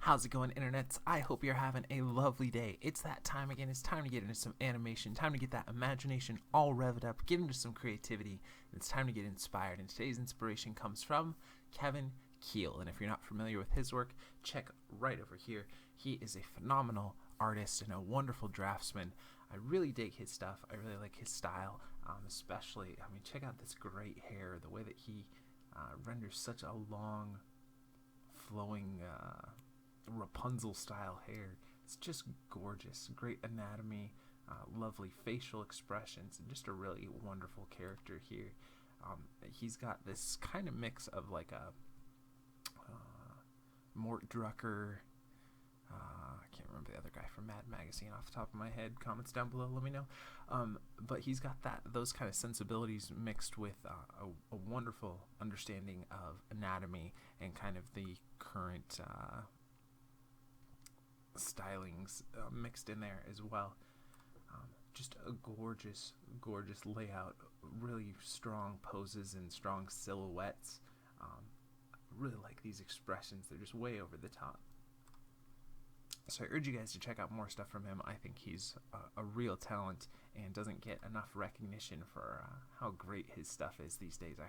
How's it going, internets? I hope you're having a lovely day. It's that time again. It's time to get into some animation, time to get that imagination all revved up, get into some creativity. It's time to get inspired. And today's inspiration comes from Keele. And if you're not familiar with his work, check right over here. He is a phenomenal artist and a wonderful draftsman. I really dig his stuff. I really like his style, especially, check out this great hair, the way that he renders such a long, flowing, Rapunzel style hair. It's just gorgeous. Great anatomy, lovely facial expressions, and just a really wonderful character here. He's got this kind of mix of like a Mort Drucker. I can't remember the other guy from Mad Magazine off the top of my head. Comments down below, let me know. But he's got those kind of sensibilities mixed with a wonderful understanding of anatomy and kind of the current stylings mixed in there as well. Just a gorgeous layout, really strong poses and strong silhouettes. Really like these expressions. They're just way over the top. So I urge you guys to check out more stuff from him. I think he's a real talent and doesn't get enough recognition for how great his stuff is these days. I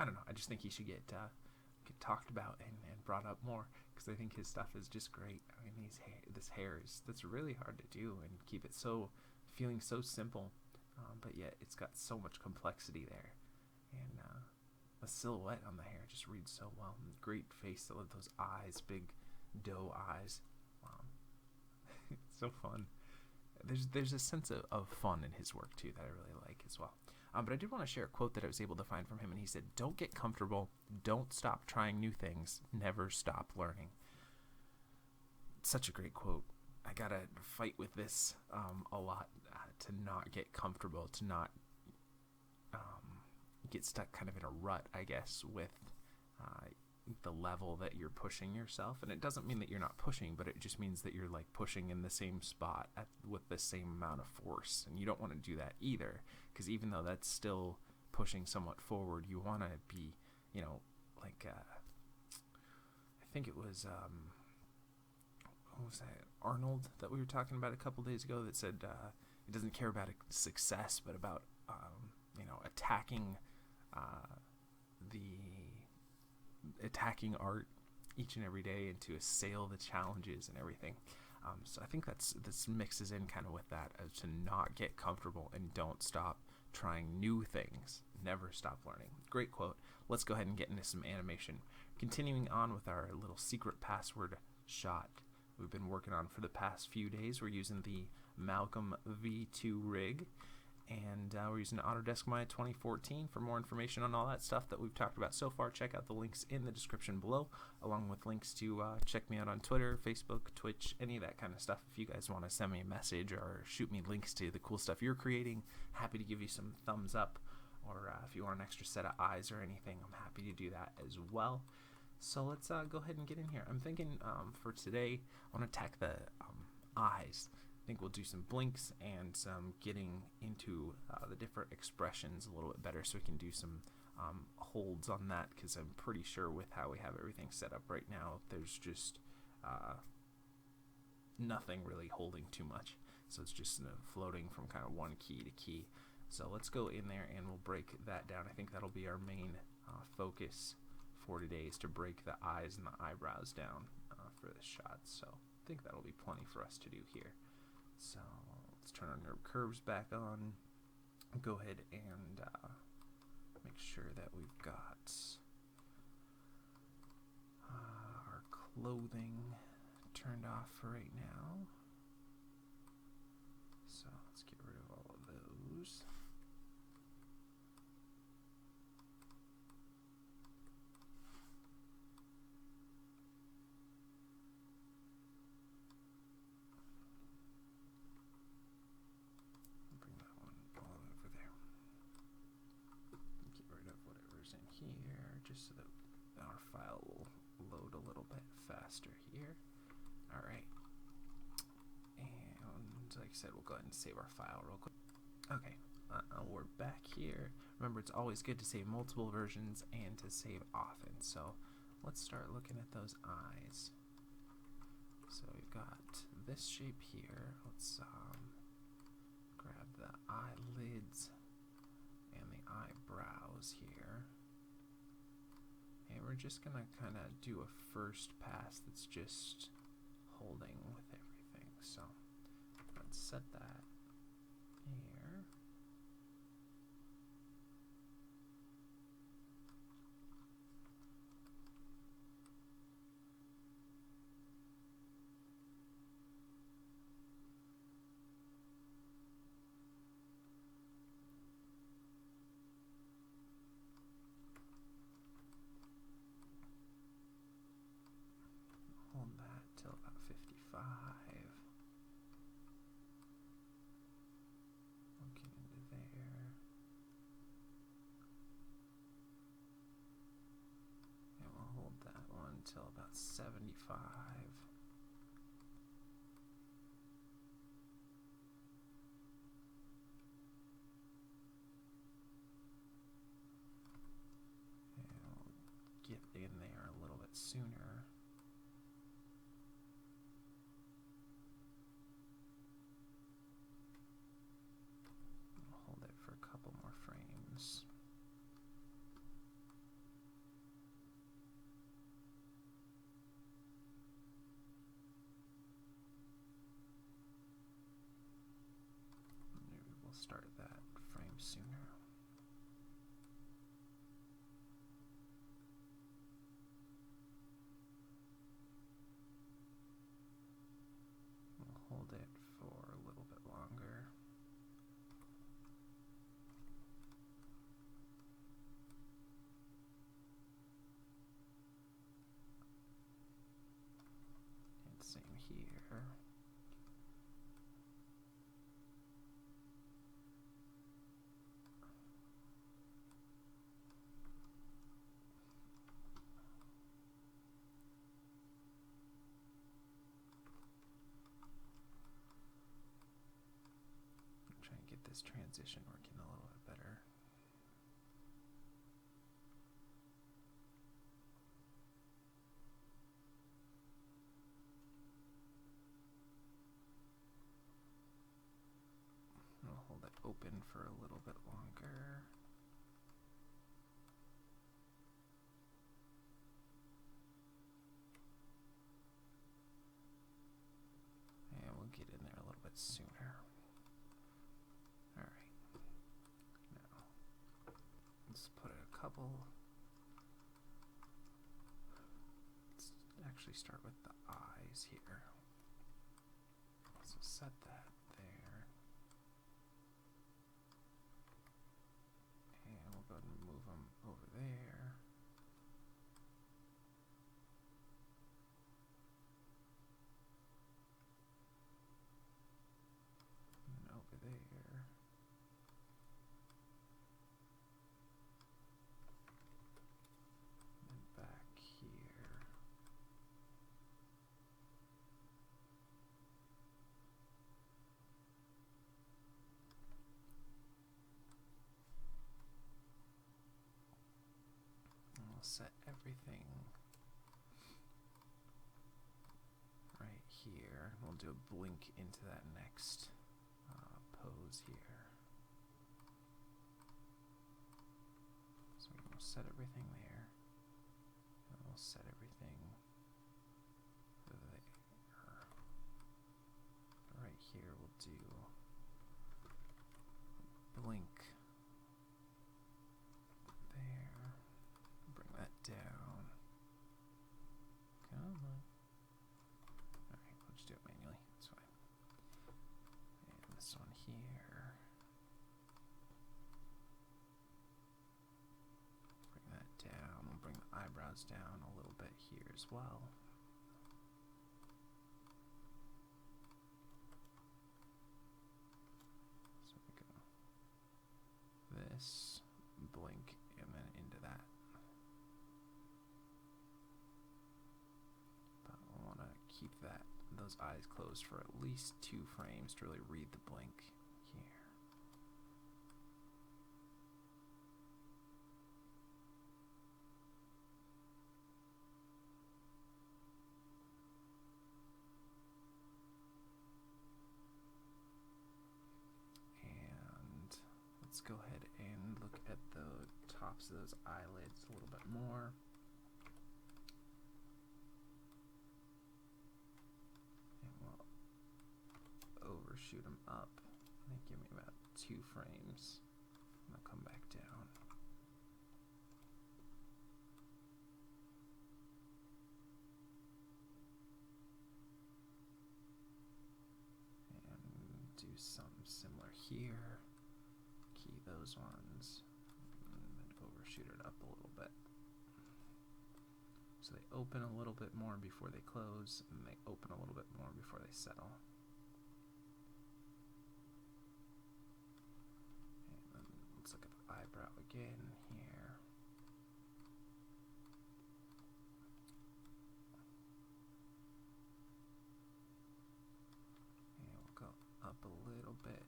don't know, I just think he should get talked about and brought up more, because I think his stuff is just great. I mean, this hair that's really hard to do and keep it feeling so simple, but yet it's got so much complexity there, and the silhouette on the hair just reads so well. Great face, those eyes, big doe eyes. It's so fun. There's a sense of fun in his work too that I really like as well. But I did want to share a quote that I was able to find from him, and he said, "Don't get comfortable, don't stop trying new things, never stop learning." Such a great quote. I gotta fight with this a lot, to not get comfortable, to not get stuck kind of in a rut, I guess, with the level that you're pushing yourself. And it doesn't mean that you're not pushing, but it just means that you're like pushing in the same spot with the same amount of force, and you don't want to do that either, because even though that's still pushing somewhat forward, you want to be, like I think it was what was that, Arnold, that we were talking about a couple days ago, that said it doesn't care about success, but about attacking art each and every day, and to assail the challenges and everything. So I think this mixes in kind of with that, to not get comfortable and don't stop trying new things. Never stop learning. Great quote. Let's go ahead and get into some animation. Continuing on with our little secret password shot we've been working on for the past few days. We're using the Malcolm V2 rig, and we're using Autodesk Maya 2014. For more information on all that stuff that we've talked about so far, check out the links in the description below, along with links to check me out on Twitter, Facebook, Twitch, any of that kind of stuff. If you guys want to send me a message or shoot me links to the cool stuff you're creating, happy to give you some thumbs up, or if you want an extra set of eyes or anything, I'm happy to do that as well. So let's go ahead and get in here. I'm thinking for today, I want to attack the eyes. I think we'll do some blinks and some getting into the different expressions a little bit better, so we can do some holds on that, because I'm pretty sure with how we have everything set up right now, there's just nothing really holding too much. So it's just floating from kind of one key to key. So let's go in there and we'll break that down. I think that'll be our main focus for today, is to break the eyes and the eyebrows down for this shot. So I think that'll be plenty for us to do here. So let's turn our NURB curves back on. Go ahead and make sure that we've got our clothing turned off for right now. So let's get rid of all of those. Just so that our file will load a little bit faster here. Alright. And like I said, we'll go ahead and save our file real quick. Okay, we're back here. Remember, it's always good to save multiple versions and to save often. So let's start looking at those eyes. So we've got this shape here. Let's grab the eyelids and the eyebrows here. And we're just gonna kind of do a first pass that's just holding with everything. So let's set that here. Hold that till about 55. Looking into there. And we'll hold that one till about 75. And we'll get in there a little bit sooner. Hold it for a couple more frames. Maybe we'll start that frame sooner. We'll hold it for a little bit longer. And same here. Try and get this transition working a little bit better. We'll hold it open for a little bit longer. And we'll get in there a little bit sooner. Alright. Now, let's put a couple. Let's actually start with the eyes here. So set that there. And we'll go ahead and move them over there. And over there. And back here. And we'll set everything right here. We'll do a blink into that next pose here. So we'll set everything there. And we'll set everything there. Right here we'll do blink there. Bring that down. Come on. Alright, we'll just do it manually. That's fine. And this one here. Bring that down. We'll bring the eyebrows down a little bit here as well. So we go this, blink, and then into that. But I want to keep those eyes closed for at least 2 frames to really read the blink here. those eyelids a little bit more. And we'll overshoot them up. I think give me about 2 frames. And I'll come back down. And do something similar here. Key those ones. And then overshoot it up a little bit. So they open a little bit more before they close, and they open a little bit more before they settle. And then let's look at the eyebrow again here. And we'll go up a little bit.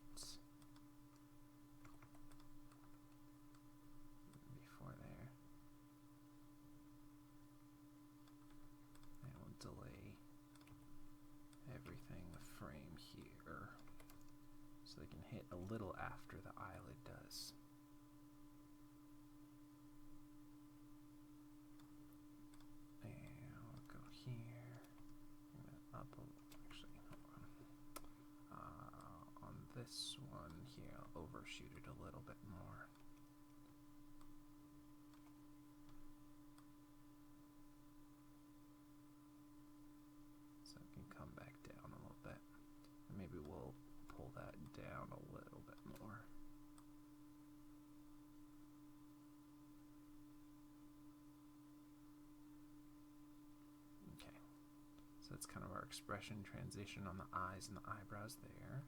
Before there. And we'll delay everything a frame here so they can hit a little after the eyelid does. And we'll go here, and then up a actually, hold on. On this one here, I'll overshoot it a little bit more. So I can come back down a little bit. And maybe we'll pull that down a little bit more. Okay. So that's kind of our expression transition on the eyes and the eyebrows there.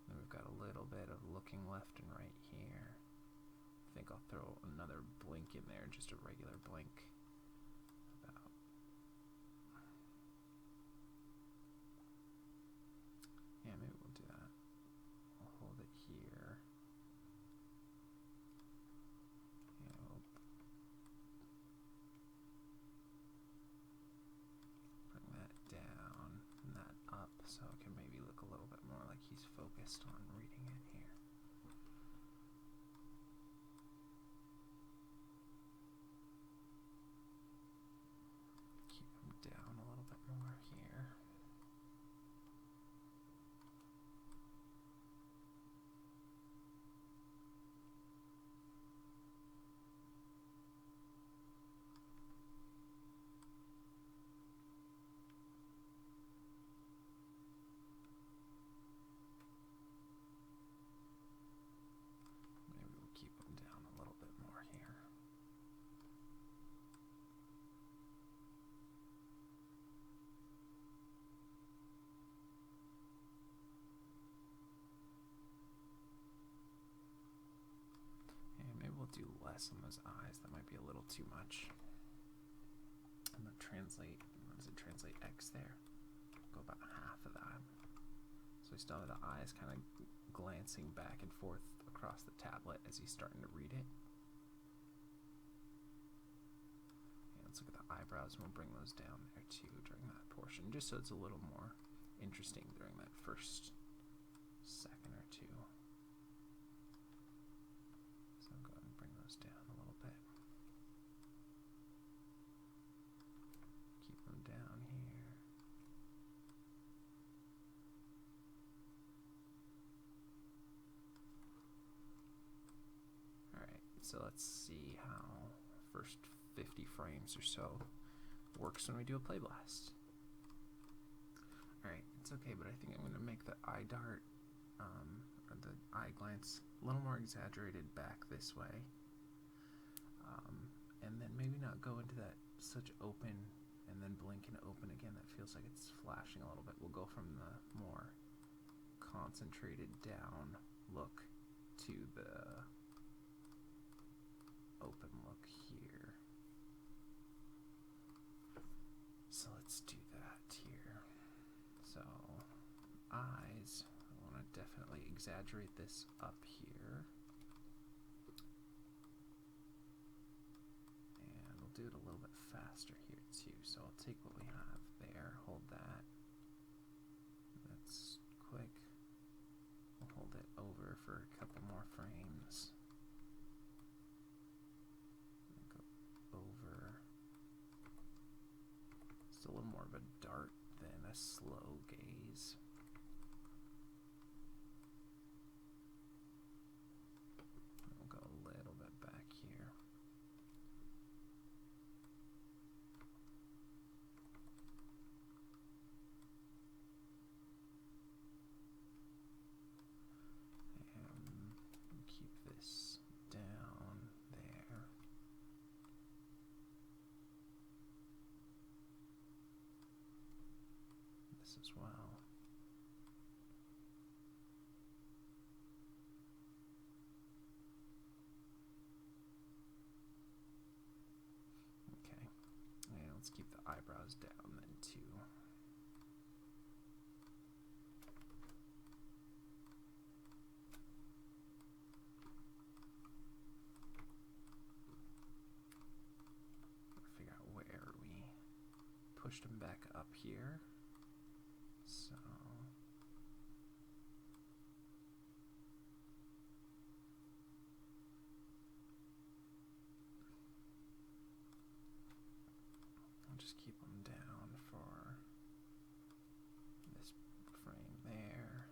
Then we've got a little bit of looking left and right here. I think I'll throw another blink in there, just a regular blink. About. Yeah, maybe we'll do that. We'll hold it here. And we'll bring that down and that up so it can maybe look a little bit more like he's focused on reading it here. Keep him down a little bit more here. Maybe we'll keep them down a little bit more here. And maybe we'll do less on those eyes. That might be a little too much. I'm going to translate, what does it translate X there? Go about half of that. So we still have the eyes kind of glancing back and forth across the tablet as he's starting to read it. And let's look at the eyebrows, and we'll bring those down there too during that portion, just so it's a little more interesting during that first second or two. So I'll go ahead and bring those down a little bit. Keep them down here. Alright, so let's see how first 50 frames or so works when we do a play blast. Alright, it's okay, but I think I'm going to make the eye dart, or the eye glance, a little more exaggerated back this way. And then maybe not go into that such open and then blink and open again. That feels like it's flashing a little bit. We'll go from the more concentrated down look to the open look here. So let's do that here. So eyes, I want to definitely exaggerate this up here. And we'll do it a little bit faster here too. So I'll take what we have there, hold that. That's quick. We'll hold it over for a couple more frames. of a dart than a slow gaze. We'll go a little bit back here. And keep this down there. This as well. Okay, and let's keep the eyebrows down then too. Figure out where we pushed them back up here. So I'll just keep them down for this frame there.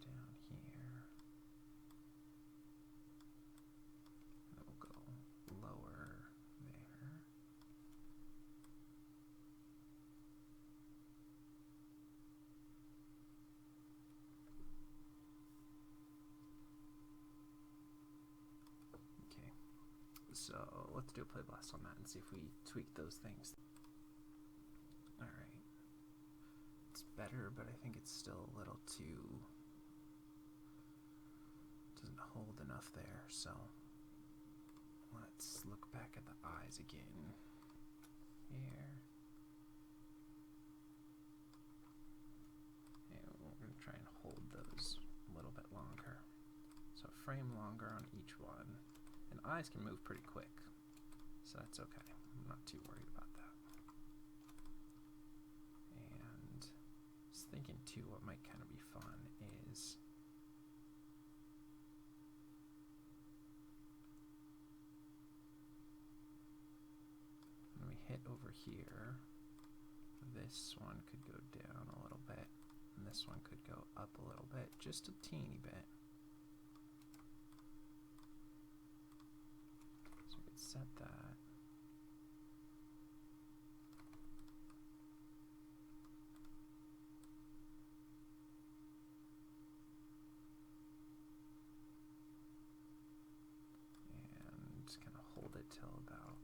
Down here. And we'll go lower there. Okay, so let's do a play blast on that and see if we tweak those things. Alright. It's better, but I think it's still a little too... doesn't hold enough there, so let's look back at the eyes again. Here. And we're going to try and hold those a little bit longer. So a frame longer on each one. And eyes can move pretty quick, so that's okay. I'm not too worried about that. And I was thinking too, what might kind of be fun is when we hit over here, this one could go down a little bit, and this one could go up a little bit, just a teeny bit. Set that. And just kind of hold it till about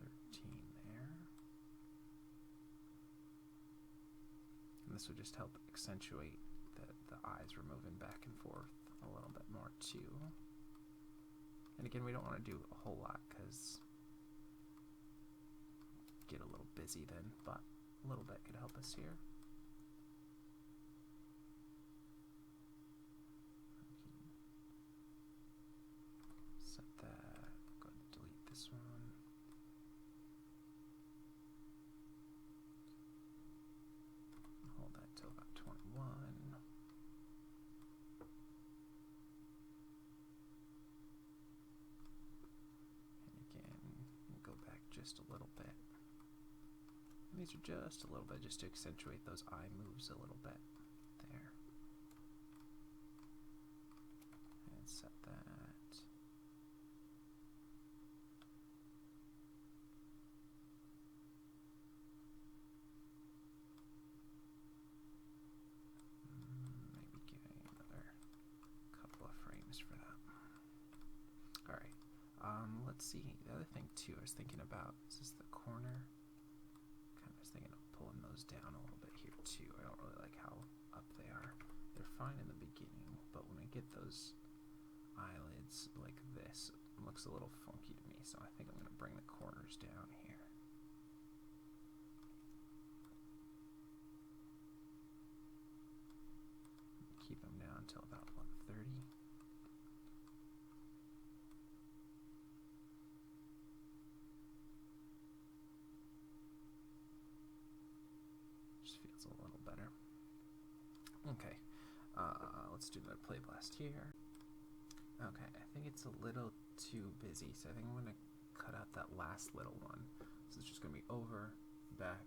13 there. And this would just help accentuate the eyes were moving back and forth a little bit more too. And again, we don't want to do a whole lot because get a little busy then, but a little bit could help us here. Set that. Go ahead and delete this one. Hold that till about 21. Just a little bit. And these are just a little bit just to accentuate those eye moves a little bit there. And set that. Maybe giving another couple of frames for that. Alright. Let's see, the other thing too I was thinking about is this the corner. Kind of was thinking of pulling those down a little bit here too. I don't really like how up they are. They're fine in the beginning, but when I get those eyelids like this, it looks a little funky to me, so I think I'm going to bring the corners down here. Keep them down until about 30. Feels a little better. Okay, let's do the play blast here. Okay, I think it's a little too busy, so I think I'm going to cut out that last little one. So it's just going to be over, back,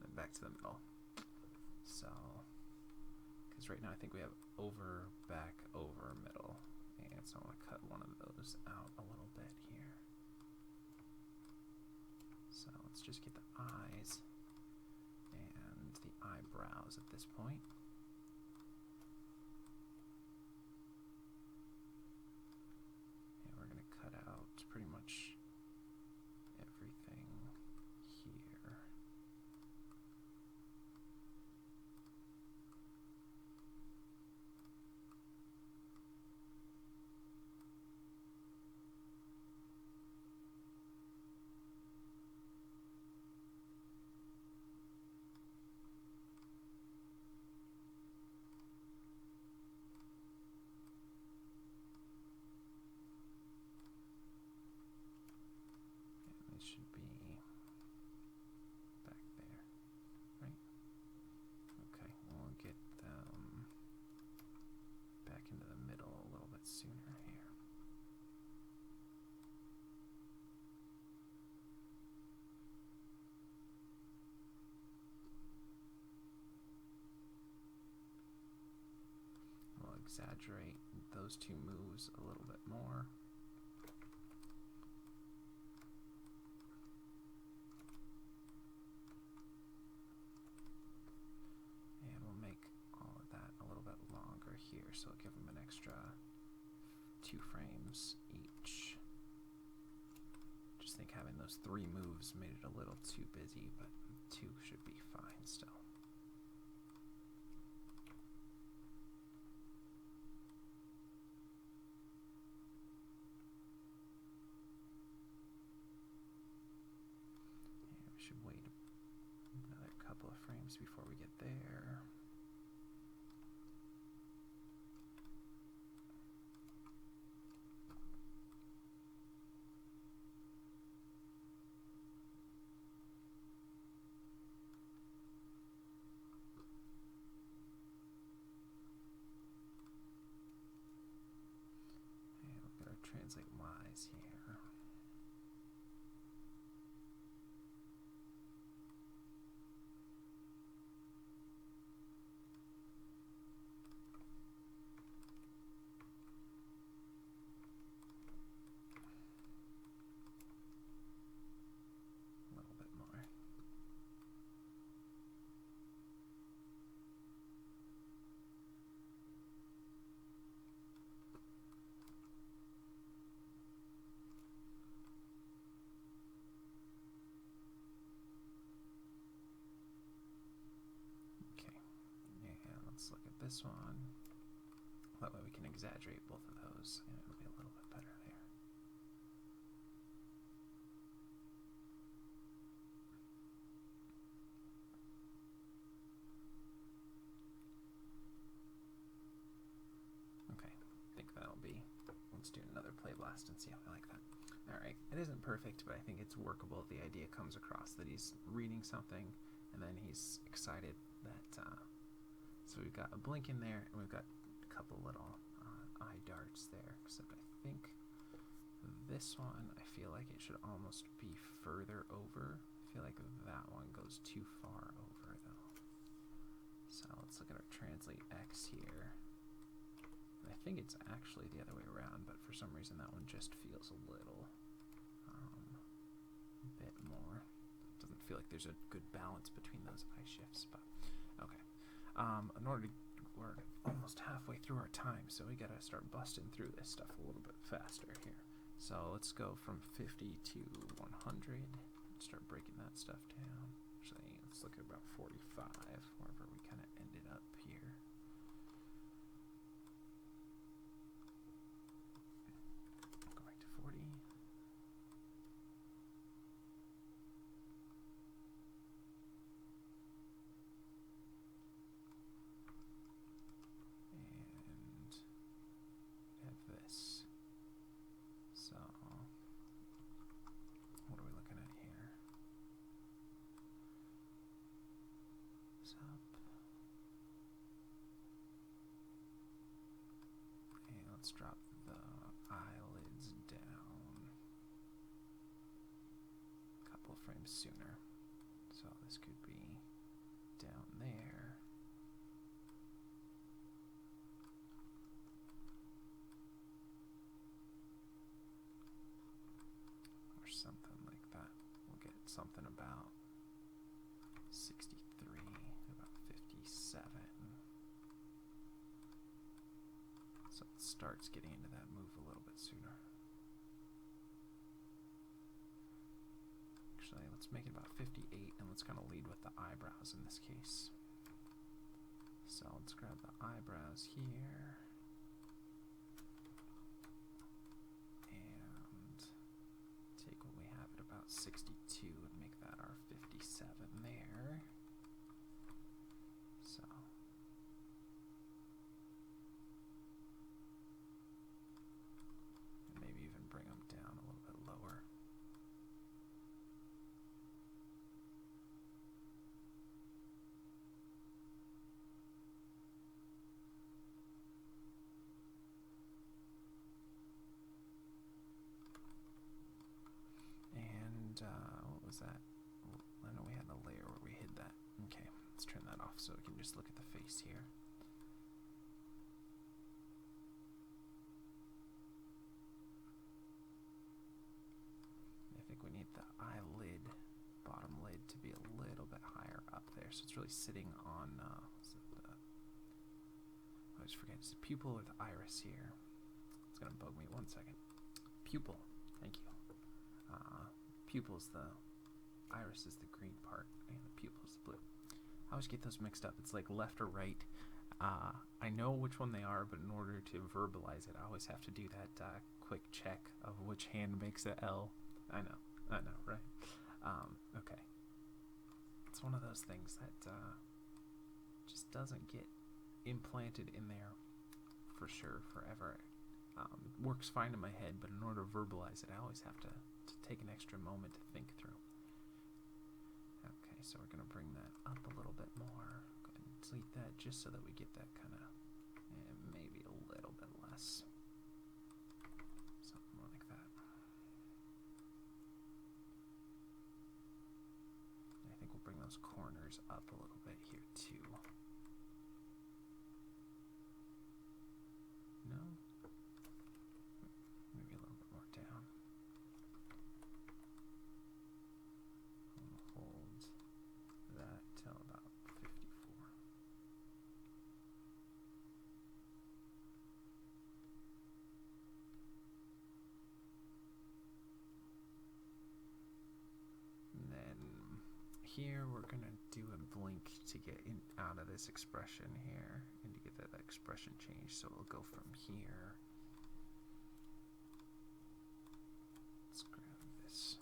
then back to the middle. So, because right now I think we have over, back, over, middle. And so I want to cut one of those out a little bit here. So let's just get the eyes and the eyebrows at this point. And we're going to cut out pretty much everything here. It should be back there, right? Okay, we'll get them back into the middle a little bit sooner here. We'll exaggerate those two moves a little bit more. Here, so I'll give them an extra 2 frames each. Just think having those 3 moves made it a little too busy, but 2 should be fine still. And we should wait another couple of frames before we get there. Translate lies here. A little bit more. Let's look at this one. That way we can exaggerate both of those and it'll be a little bit better there. Okay, I think that'll be. Let's do another play blast and see how I like that. Alright, it isn't perfect, but I think it's workable. The idea comes across that he's reading something and then he's excited that so we've got a blink in there, and we've got a couple little eye darts there, except I think this one, I feel like it should almost be further over. I feel like that one goes too far over, though. So let's look at our translate X here. I think it's actually the other way around, but for some reason that one just feels a little bit more. Doesn't feel like there's a good balance between those eye shifts, but okay. In order to, we're almost halfway through our time, so we gotta start busting through this stuff a little bit faster here. So let's go from 50 to 100. Start breaking that stuff down. Actually, let's look at about 45, wherever we kind of ended up here. Go back to 40. Let's drop the eyelids down. sooner. So this could be down there. Or something like that. We'll get something about 63, about 57. So it starts getting into that move a little bit sooner. Actually, let's make it about 58, and let's kind of lead with the eyebrows in this case. So let's grab the eyebrows here. And take what we have at about 62 and make that our 57 there. So. And maybe even bring them down a little bit lower. What was that? I know we had a layer where we hid that. Okay, let's turn that off so we can just look at the face here. I think we need the eyelid, bottom lid, to be a little bit higher up there. So it's really sitting on, I always forget, it's the pupil or the iris here. It's going to bug me 1 second. Pupil, thank you. Pupil is the, iris is the green part, and the pupil is the blue. I always get those mixed up. It's like left or right. I know which one they are, but in order to verbalize it, I always have to do that quick check of which hand makes the L. I know, right? Okay. It's one of those things that just doesn't get implanted in there for sure forever. Works fine in my head, but in order to verbalize it, I always have to take an extra moment to think through. Okay, so we're going to bring that up a little bit more. Go ahead and delete that just so that we get that kind of, maybe a little bit less. Something more like that. I think we'll bring those corners up a little bit here too. No? Maybe a little bit more down. Hold that till about 54. And then here we're going to do a blink to get out of this expression here and to get that expression change. So it'll go from here. Let's grab this.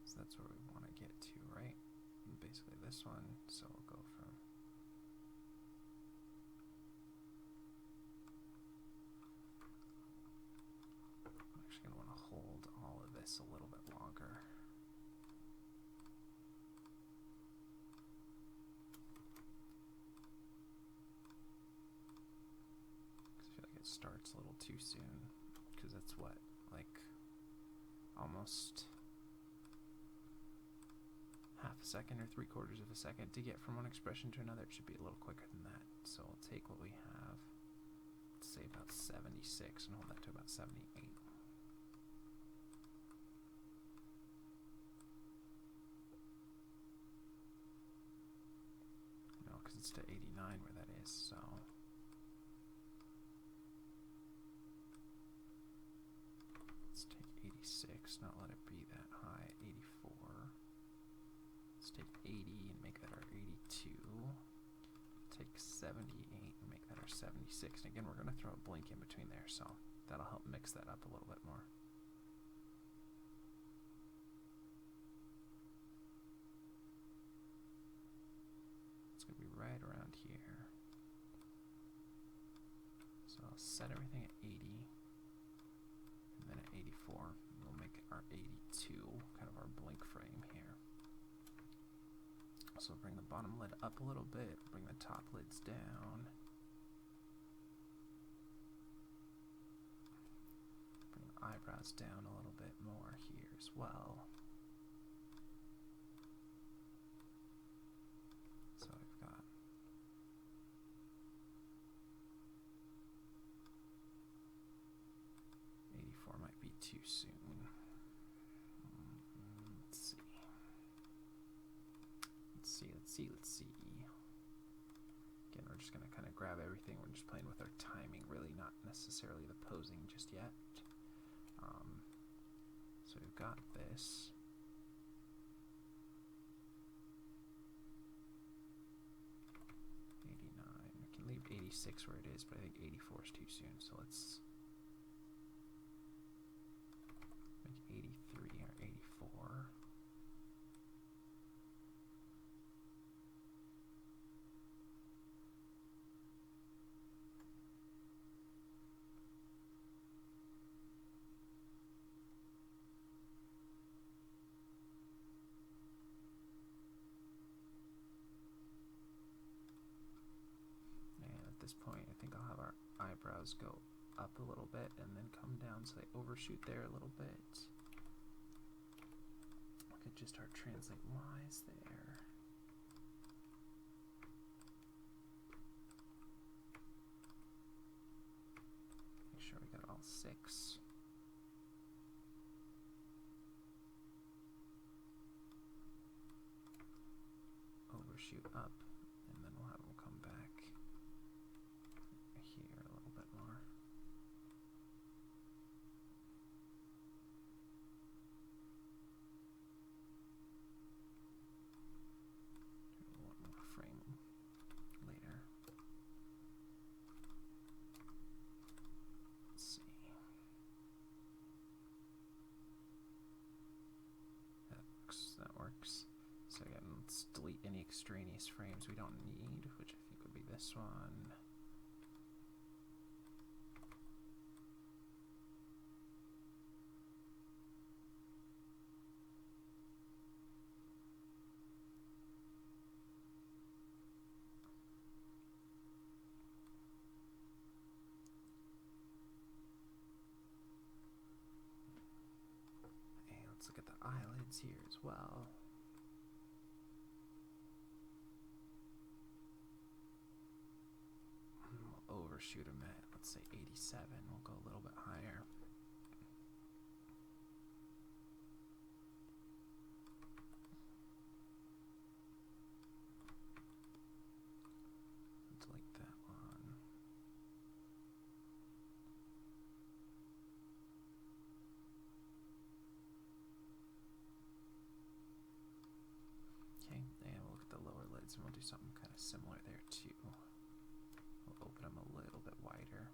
So that's where we want to get to, right? And basically this one. So we'll go from I'm actually going to want to hold all of this a little bit longer. Because I feel like it starts a little too soon. Because that's what, like, almost half a second or 3/4 of a second to get from one expression to another. It should be a little quicker than that. So we'll take what we have, let's say about 76, and hold that to about 78. No, because it's to 89 where that is, so. Let's take 86, not let it be that high, 84. Let's take 80 and make that our 82. Take 78 and make that our 76. And again, we're going to throw a blink in between there, so that'll help mix that up a little bit more. It's going to be right around here. So I'll set everything at 80. And then at 84, we'll make our 82 kind of our blink frame here. So bring the bottom lid up a little bit, bring the top lids down. eyebrows down a little bit more here as well. So I've got '84 might be too soon. Let's see. Again, we're just going to kind of grab everything. We're just playing with our timing, really not necessarily the posing just yet. So we've got this. '89. We can leave '86 where it is, but I think '84 is too soon. So let's make '83 or '84. This point, I think I'll have our eyebrows go up a little bit and then come down so they overshoot there a little bit. I could just start translate Y's there. Make sure we got all 6. Overshoot up, and then we'll have them come back here a little bit more. Do one more frame later. Let's see. That works. So again, let's delete any extraneous frames we don't need, which I think would be this one. And let's look at the eyelids here as well. Overshoot them at, let's say 87. We'll go a little bit higher. Delete that one. Okay, and we'll look at the lower lids and we'll do something kind of similar there too. We'll open them a little bit wider.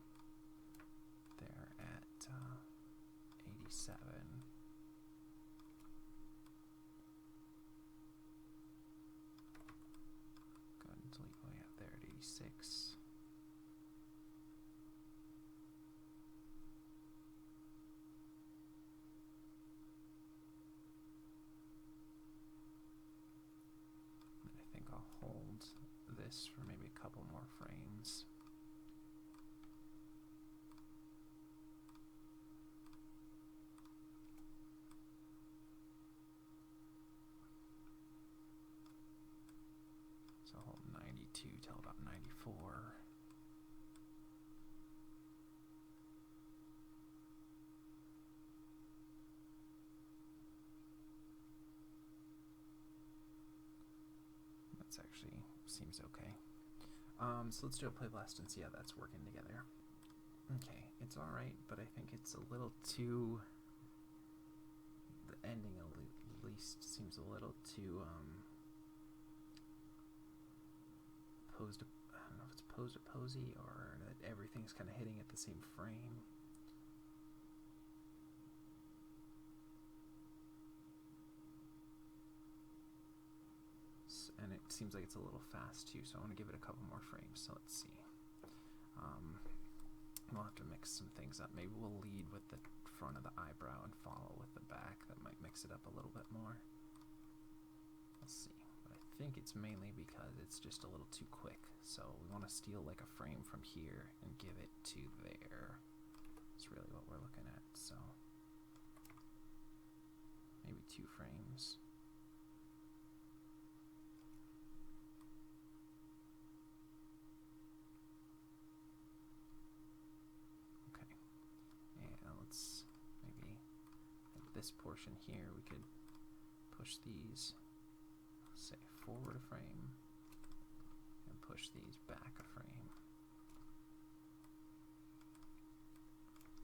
They're at 87. Go ahead and delete what we have there at 86. And I think I'll hold this for maybe a couple more frames. So I'll hold 92 till about 94. That's actually seems okay. So let's do a play blast and see how that's working together. Okay, it's alright, but I think it's a little too... The ending at least seems a little too posed, I don't know if it's posed or posy, or that everything's kind of hitting at the same frame. And it seems like it's a little fast too, so I want to give it a couple more frames. So let's see. We'll have to mix some things up. Maybe we'll lead with the front of the eyebrow and follow with the back. That might mix it up a little bit more. Let's see. But I think it's mainly because it's just a little too quick. So we want to steal like a frame from here and give it to there. is really what we're looking at. So maybe 2 frames. Okay, and let's maybe at this portion here we could push these, say, forward a frame and push these back a frame,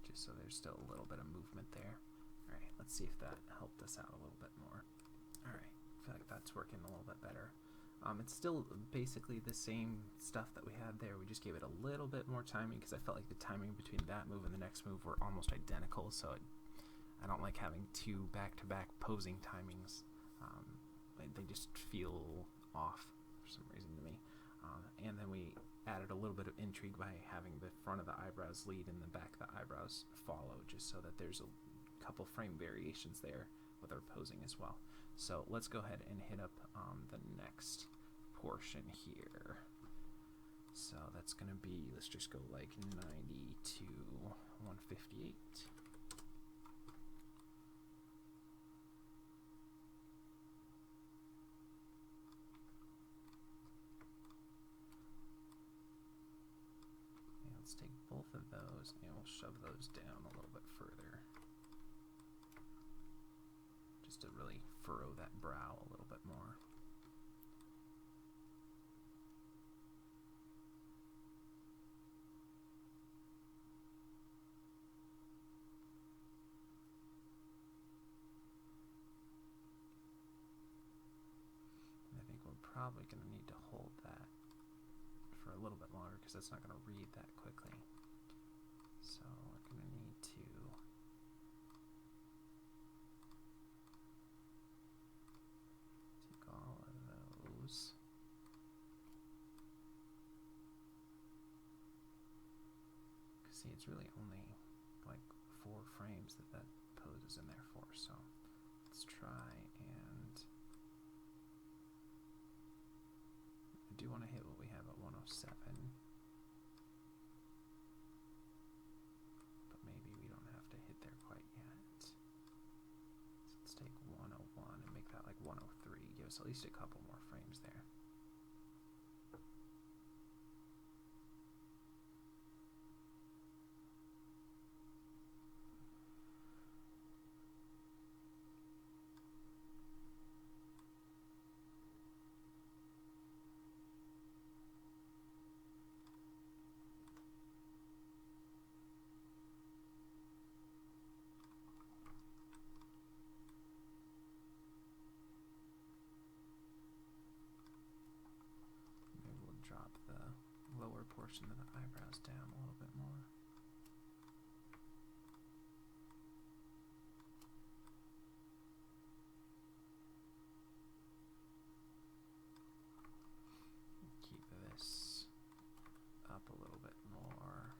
just so there's still a little bit of movement there. Alright, let's see if that helped us out a little bit more. Alright, I feel like that's working a little bit better. It's still basically the same stuff that we had there. We just gave it a little bit more timing because I felt like the timing between that move and the next move were almost identical, so I don't like having 2 back-to-back posing timings. They just feel off for some reason to me. And then we added a little bit of intrigue by having the front of the eyebrows lead and the back of the eyebrows follow, just so that there's a couple frame variations there with our posing as well. So let's go ahead and hit up the next portion here. So that's going to be, let's just go like 90 to 158. Let's take both of those and we'll shove those down a little bit further, just to really furrow that brow a little bit more. And I think we're probably going to need to hold that for a little bit longer because that's not going to read that quickly. So we're going to need to take all of those. See, it's really only like 4 frames that pose is in there for. So let's try, and I do want to hit what we have at 107. Take 101 and make that like 103. Give us at least a couple more frames there. Drop the lower portion of the eyebrows down a little bit more. Keep this up a little bit more.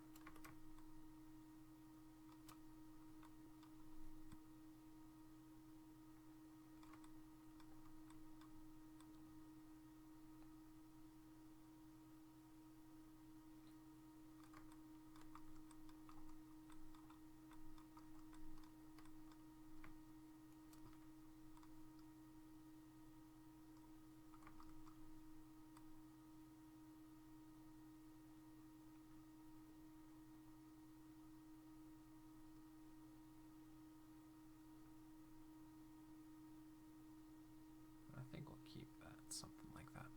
Something like that.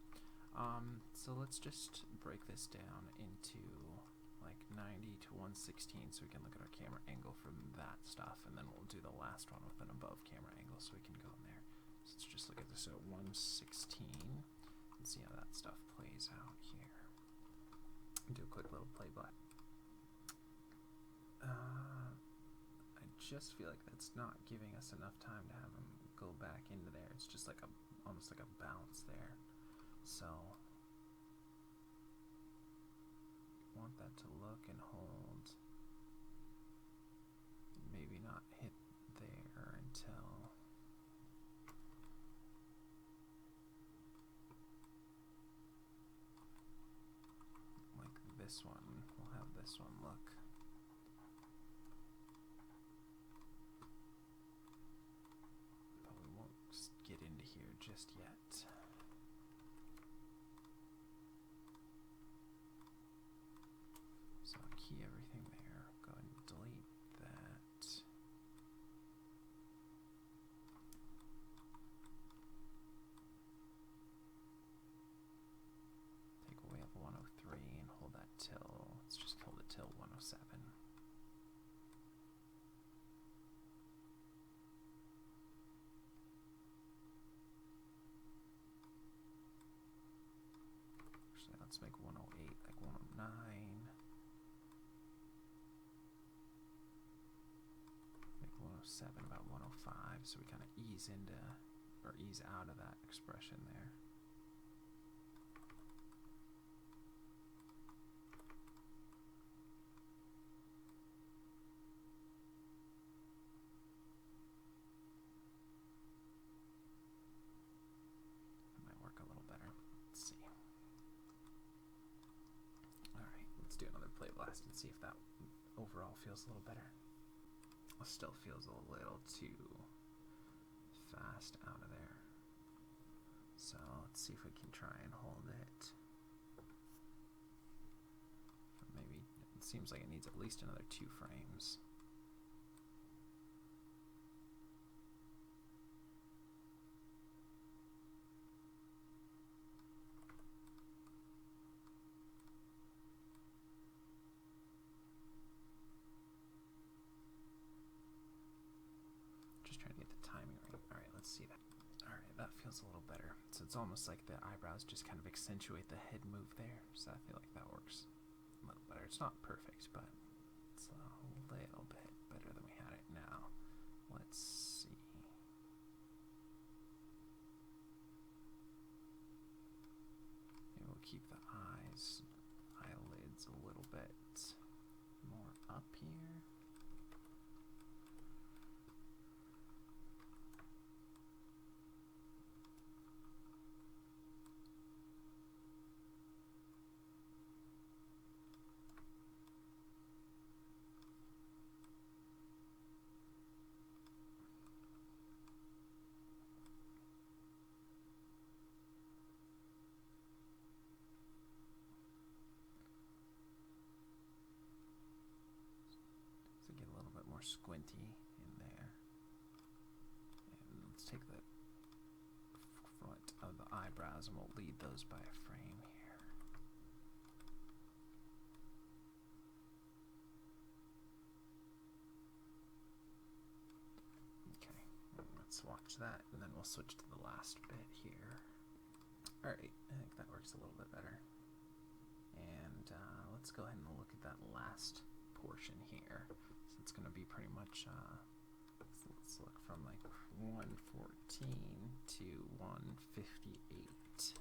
So let's just break this down into like 90 to 116 so we can look at our camera angle from that stuff, and then we'll do the last one with an above camera angle so we can go in there. So let's just look at this at 116 and see how that stuff plays out here. Do a quick little play by. I just feel like that's not giving us enough time to have him go back into there. It's just like almost like a bounce there. So want that to look and hold, maybe not hit there until like this one. We'll have this one look So I'll key everything there. Go ahead and delete that. Take away of 103 and hold that till, let's just hold it till 107. Actually, let's make 108 like 109. Make 107 about 105, so we kind of ease into, or ease out of that expression there. That might work a little better. Let's see. Alright, let's do another play blast and see if that overall feels a little better. It still feels a little too fast out of there. So let's see if we can try and hold it. Maybe it seems like it needs at least another 2 frames. Just trying to get the timing right. Alright, let's see that. Alright, that feels a little better. So it's almost like the eyebrows just kind of accentuate the head move there. So I feel like that works a little better. It's not perfect, but it's a little bit better than we had it now. Let's see. Maybe we'll keep the eyelids a little bit more up here. Get a little bit more squinty in there. And let's take the front of the eyebrows and we'll lead those by a frame here. Okay, let's watch that and then we'll switch to the last bit here. Alright, I think that works a little bit better. And let's go ahead and look at that last portion here. So it's going to be pretty much, let's look from like 114 to 158.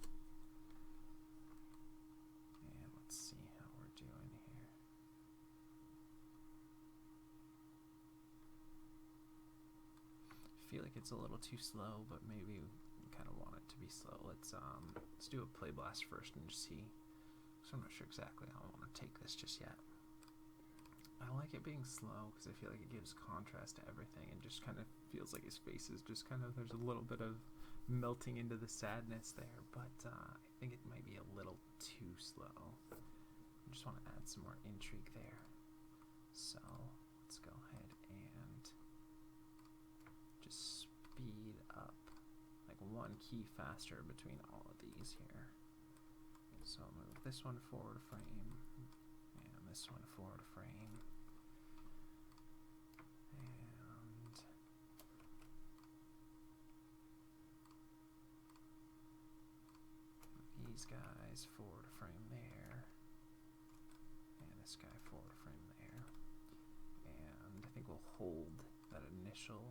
And let's see how we're doing here. I feel like it's a little too slow, but maybe we kind of want it to be slow. Let's do a play blast first and just see. So I'm not sure exactly how I want to take this just yet. I like it being slow because I feel like it gives contrast to everything and just kind of feels like his face is just kind of, there's a little bit of melting into the sadness there, but I think it might be a little too slow. I just want to add some more intrigue there. So let's go ahead and just speed up like 1 key faster between all of these here. So I'll move this one forward a frame, and this one forward a frame, and these guys forward a frame there, and this guy forward a frame there, and I think we'll hold that initial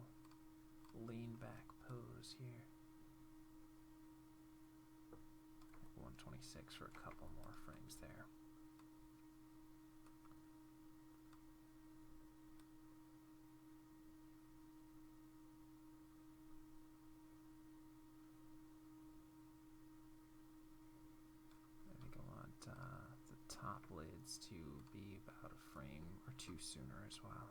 lean back pose here. 126 for a couple more frames there. I think I want the top lids to be about a frame or 2 sooner as well.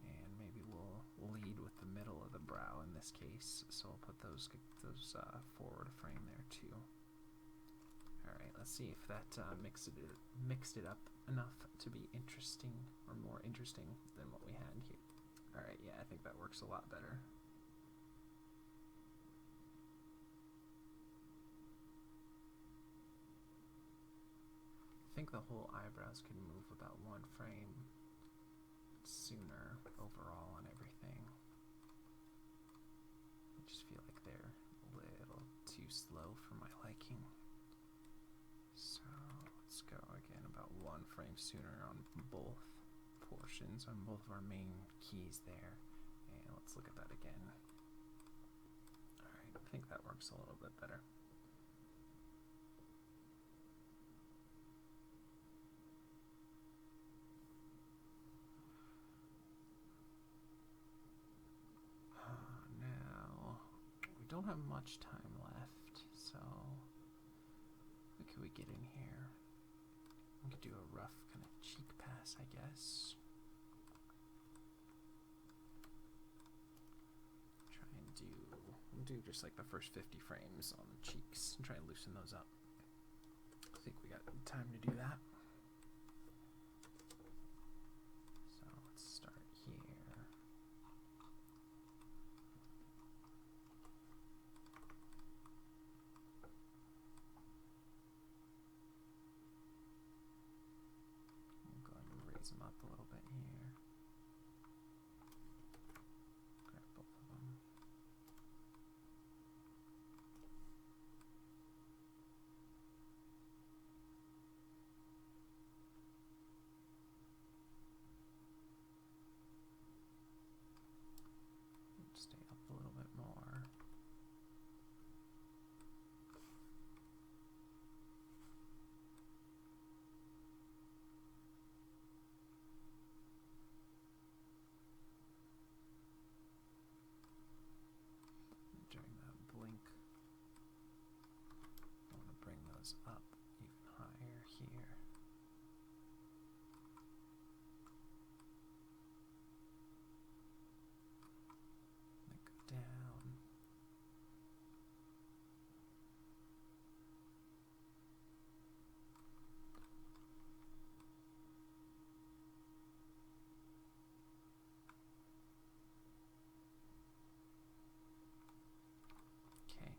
And maybe we'll lead with the middle of the brow in this case, so I'll put those forward a frame there too. see if that mixed it up enough to be interesting, or more interesting than what we had here. Alright, yeah, I think that works a lot better. I think the whole eyebrows could move about 1 frame sooner overall on everything. I just feel like they're a little too slow for my liking. So let's go again about 1 frame sooner on both portions, on both of our main keys there. And let's look at that again. Alright, I think that works a little bit better. Don't have much time left, so what could we get in here? We could do a rough kind of cheek pass, I guess. Try and do just like the first 50 frames on the cheeks and try and loosen those up. I think we got time to do that. So let's start here. Them up a little bit here. Grab both of them. Stay up a little bit more. Up even higher here. Then go down. Okay.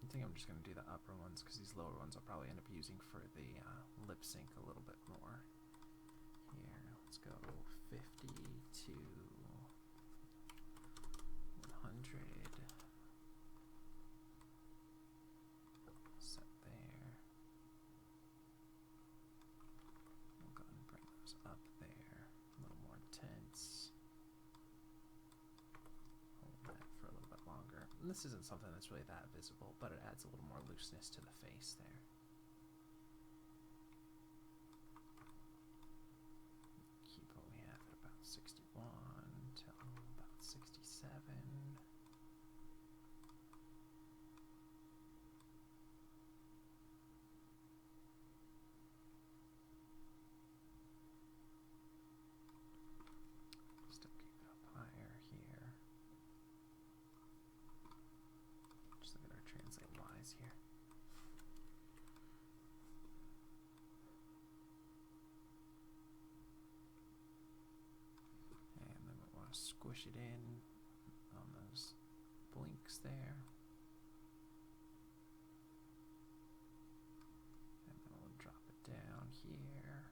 I think I'm just going to do the upper ones because these lower ones I'll probably end up using for the lip sync a little bit more. Here, let's go 50 to 100. Set there. We'll go and bring those up there. A little more intense. Hold that for a little bit longer. And this isn't something that's really that visible, but it adds a little more looseness to the face there. Keep what we have at about 61 till about 67. Still keep it up higher here. Just look at our translate Y's here. And then we want to squish it in on those blinks there. And then we'll drop it down here.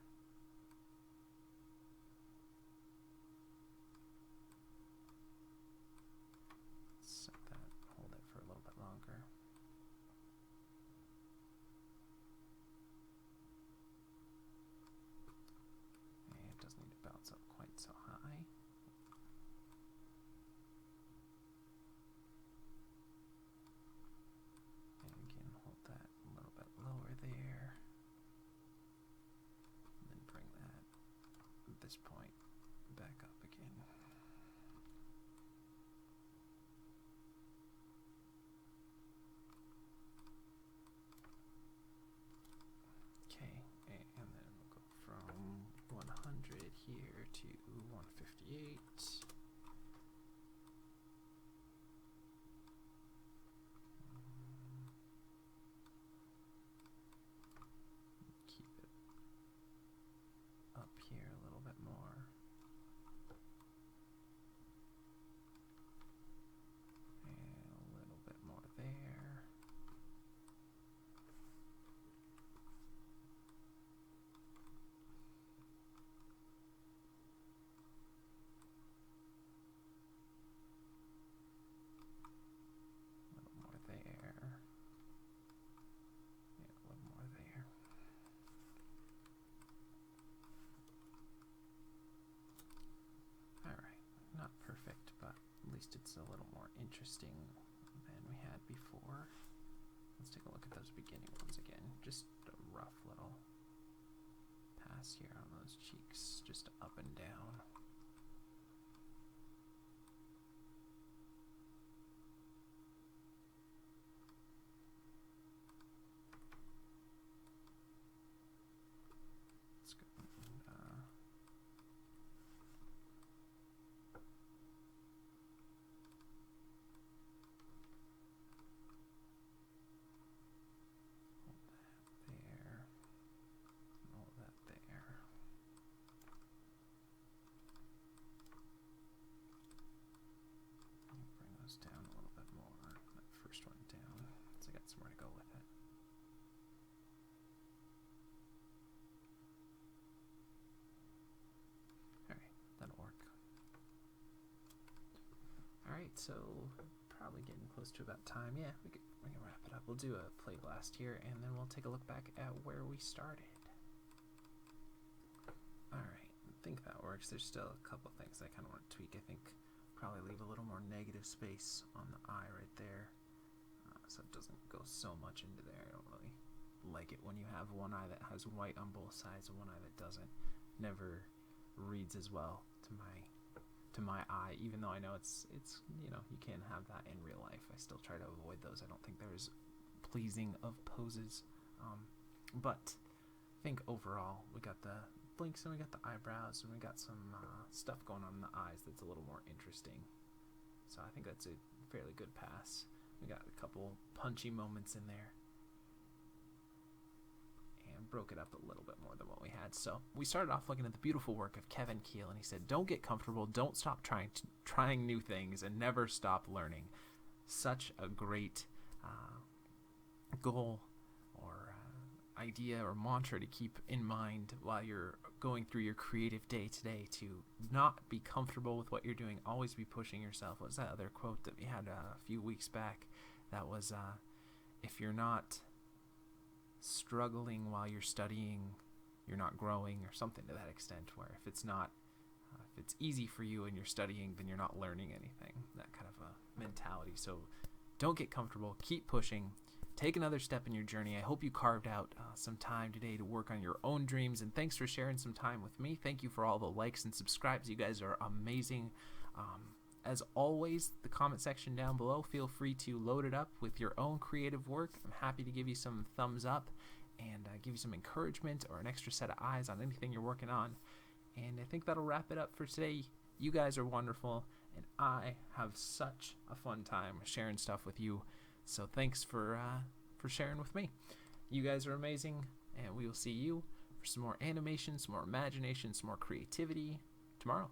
Set that, hold it for a little bit longer. And it doesn't need to bounce up quite so high. a little more interesting than we had before. Let's take a look at those beginning ones again. Just a rough little pass here on those cheeks, just up and down. Let's go and, down a little bit more. That first one down, so I got somewhere to go with it. Alright, that'll work. Alright, so probably getting close to about time. Yeah, we can wrap it up. We'll do a play blast here, and then we'll take a look back at where we started. Alright, I think that works. There's still a couple things I kind of want to tweak. I think probably leave a little more negative space on the eye right there, so it doesn't go so much into there. I don't really like it when you have one eye that has white on both sides and one eye that doesn't. Never reads as well to my eye, even though I know it's you know, you can't have that in real life. I still try to avoid those. I don't think they're as pleasing of poses, but I think overall we got the blinks and we got the eyebrows and we got some stuff going on in the eyes that's a little more interesting. So I think that's a fairly good pass. We got a couple punchy moments in there and broke it up a little bit more than what we had. So we started off looking at the beautiful work of Kevin Keele, and he said, don't get comfortable, don't stop trying new things, and never stop learning. Such a great goal or idea or mantra to keep in mind while you're going through your creative day today, to not be comfortable with what you're doing, always be pushing yourself. What was that other quote that we had a few weeks back? That was, if you're not struggling while you're studying, you're not growing, or something to that extent, where if it's easy for you and you're studying, then you're not learning anything. That kind of a mentality. So don't get comfortable, keep pushing. Take another step in your journey. I hope you carved out some time today to work on your own dreams, and thanks for sharing some time with me. Thank you for all the likes and subscribes. You guys are amazing. As always, the comment section down below, feel free to load it up with your own creative work. I'm happy to give you some thumbs up and give you some encouragement or an extra set of eyes on anything you're working on. And I think that'll wrap it up for today. You guys are wonderful, and I have such a fun time sharing stuff with you. So thanks for sharing with me. You guys are amazing, and we will see you for some more animation, some more imagination, some more creativity tomorrow.